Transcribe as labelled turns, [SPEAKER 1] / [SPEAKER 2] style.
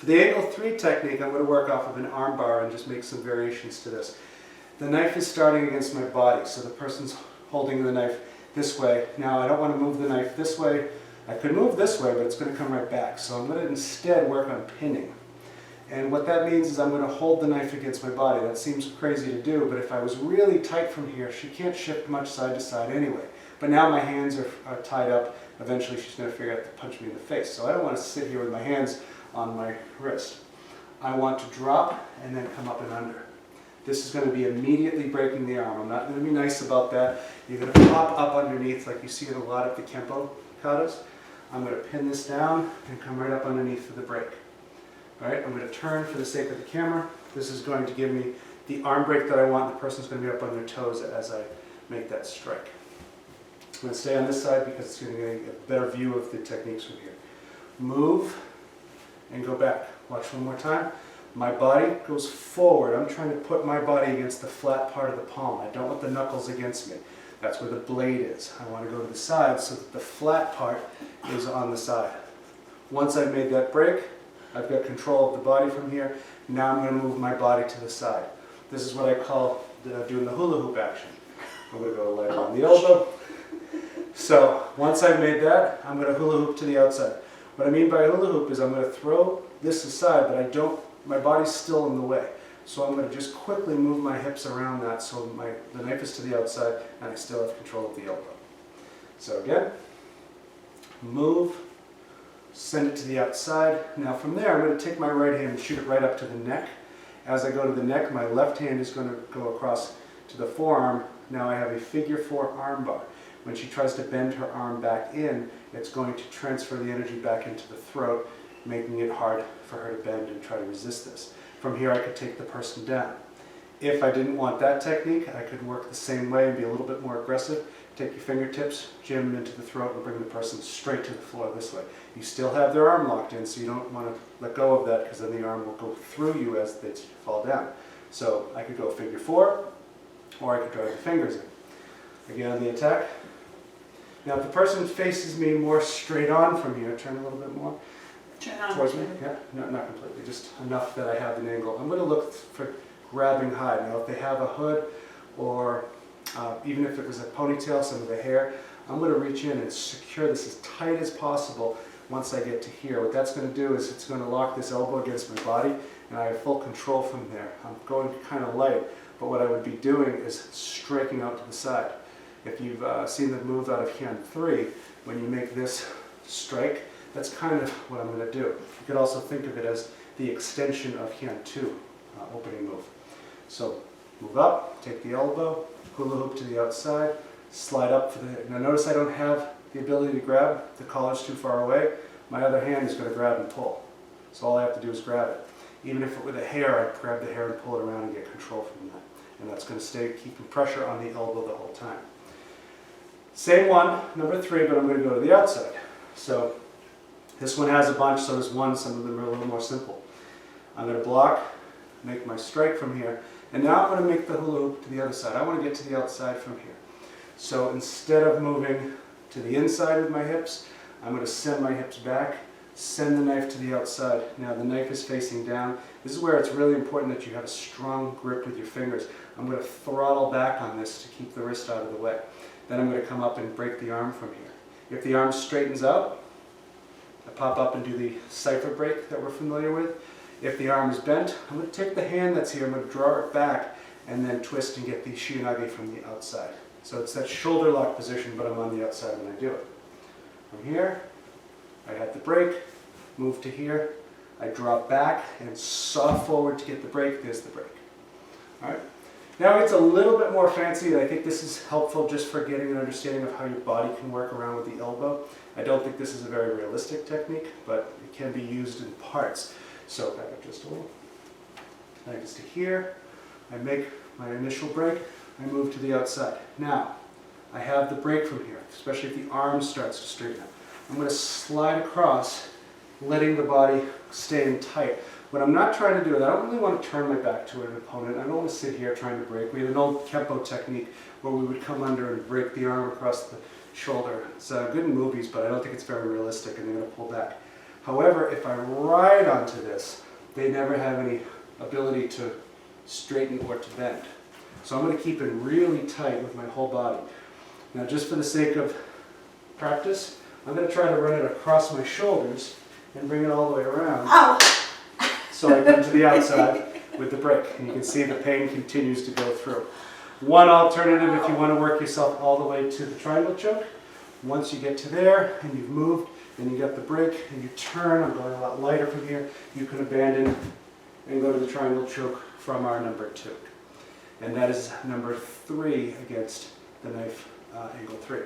[SPEAKER 1] For the angle 3 technique, I'm going to work off of an arm bar and just make some variations to this. The knife is starting against my body, so the person's holding the knife this way. Now I don't want to move the knife this way. I could move this way, but it's going to come right back. So I'm going to instead work on pinning. And what that means is I'm going to hold the knife against my body. That seems crazy to do, but if I was really tight from here, she can't shift much side to side anyway. But now my hands are tied up. Eventually she's going to figure out to punch me in the face. So I don't want to sit here with my hands on my wrist. I want to drop and then come up and under. This is going to be immediately breaking the arm. I'm not going to be nice about that. You're going to pop up underneath like you see in a lot of the Kempo katas. I'm going to pin this down and come right up underneath for the break. All right, I'm going to turn for the sake of the camera. This is going to give me the arm break that I want. The person's going to be up on their toes as I make that strike. I'm going to stay on this side because it's going to get a better view of the techniques from here. Move and go back. Watch one more time. My body goes forward. I'm trying to put my body against the flat part of the palm. I don't want the knuckles against me. That's where the blade is. I want to go to the side so that the flat part is on the side. Once I've made that break, I've got control of the body from here. Now I'm going to move my body to the side. This is what I call doing the hula hoop action. I'm going to go lighter on the elbow. So once I've made that, I'm going to hula hoop to the outside. What I mean by hula hoop is I'm going to throw this aside, but my body's still in the way. So I'm going to just quickly move my hips around that so the knife is to the outside and I still have control of the elbow. So again, move, send it to the outside. Now from there I'm going to take my right hand and shoot it right up to the neck. As I go to the neck, my left hand is going to go across to the forearm. Now I have a figure 4 arm bar. When she tries to bend her arm back in, it's going to transfer the energy back into the throat, making it hard for her to bend and try to resist this. From here I could take the person down. If I didn't want that technique, I could work the same way and be a little bit more aggressive. Take your fingertips, jam them into the throat and bring the person straight to the floor this way. You still have their arm locked in, so you don't want to let go of that because then the arm will go through you as they fall down. So I could go figure 4, or I could drive the fingers in. Again on the attack. Now if the person faces me more straight on from here, turn a little bit more towards me. Yeah, no, not completely, just enough that I have an angle. I'm going to look for grabbing high. Now if they have a hood or even if it was a ponytail, some of the hair, I'm going to reach in and secure this as tight as possible once I get to here. What that's going to do is it's going to lock this elbow against my body and I have full control from there. I'm going kind of light, but what I would be doing is striking out to the side. If you've seen the move out of Shihan 3, when you make this strike, that's kind of what I'm going to do. You could also think of it as the extension of Shihan 2 opening move. So move up, take the elbow, hula hoop to the outside, slide up for the... Now notice I don't have the ability to grab. The collar's too far away. My other hand is going to grab and pull. So all I have to do is grab it. Even if it were the hair, I'd grab the hair and pull it around and get control from that. And that's going to stay keeping pressure on the elbow the whole time. Same one, number 3, but I'm going to go to the outside. So this one has a bunch, so does one. Some of them are a little more simple. I'm going to block, make my strike from here, and now I'm going to make the hula hoop to the other side. I want to get to the outside from here. So instead of moving to the inside with my hips, I'm going to send my hips back, send the knife to the outside. Now the knife is facing down. This is where it's really important that you have a strong grip with your fingers. I'm going to throttle back on this to keep the wrist out of the way. Then I'm going to come up and break the arm from here. If the arm straightens out, I pop up and do the cipher break that we're familiar with. If the arm is bent, I'm going to take the hand that's here, I'm going to draw it back and then twist and get the Shihan from the outside. So it's that shoulder lock position, but I'm on the outside when I do it. From here, I have the break, move to here, I drop back and saw forward to get the break. There's the break. All right. Now it's a little bit more fancy, and I think this is helpful just for getting an understanding of how your body can work around with the elbow. I don't think this is a very realistic technique, but it can be used in parts. So back up just a little. Knife is to here. I make my initial break. I move to the outside. Now, I have the break from here, especially if the arm starts to straighten up. I'm going to slide across, letting the body stay in tight. What I'm not trying to do is I don't really want to turn my back to an opponent. I don't want to sit here trying to break. We had an old Kempo technique where we would come under and break the arm across the shoulder. It's good in movies, but I don't think it's very realistic, and they're going to pull back. However, if I ride onto this, they never have any ability to straighten or to bend. So I'm going to keep it really tight with my whole body. Now, just for the sake of practice, I'm going to try to run it across my shoulders and bring it all the way around.
[SPEAKER 2] Ow!
[SPEAKER 1] So I come to the outside with the brake, and you can see the pain continues to go through. One alternative, if you want to work yourself all the way to the triangle choke, once you get to there and you've moved, and you get the brake and you turn, I'm going a lot lighter from here, you can abandon and go to the triangle choke from our number 2. And that is number 3 against the knife angle 3.